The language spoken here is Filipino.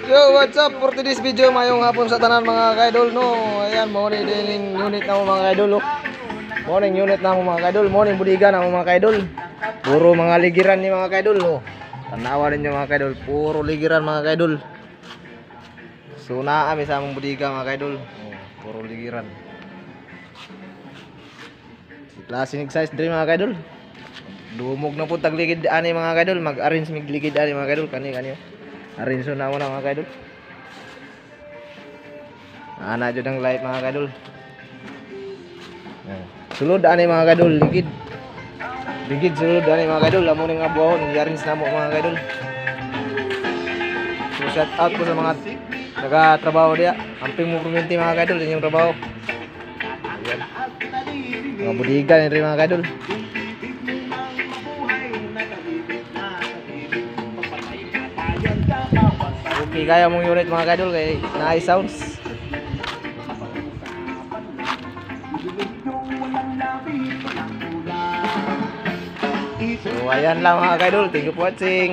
Yo, what's up for today's video? Mayong hapon sa tanan mga kaidol, no. Ayan, morning din unit na mo mga kaidol, no. Morning unit na mo mga kaidol, morning budiga na mo mga kaidol. Puro mga ligiran ni mga kaidol, no. Tanawa rin mga kaidol, puro ligiran mga kaidol. So naami sa among budiga mga kaidol. Oh, puro ligiran. Klase ning size diri mga kaidol. Dumog na po tagligid ani mga kaidol, mag-arrange mig ligid ani mga kaidol kani. Arrange na mo na mga kaidol. Ana jud ang light mga kaidol. Sulod ani mga kaidol, ligid. Ligid sulod ani mga kaidol, amo ning abuhon, i-arrange na mo mga kaidol. So shout out po sa mga nagatrabaho diya. Amping mo community mga kaidol inyong trabaho. Ayan. Mga budigan ni mga kaidol. Okay, kaya mong unit mga kaidol kay nice sounds. So ayan lang mga kaidol, thank you for watching.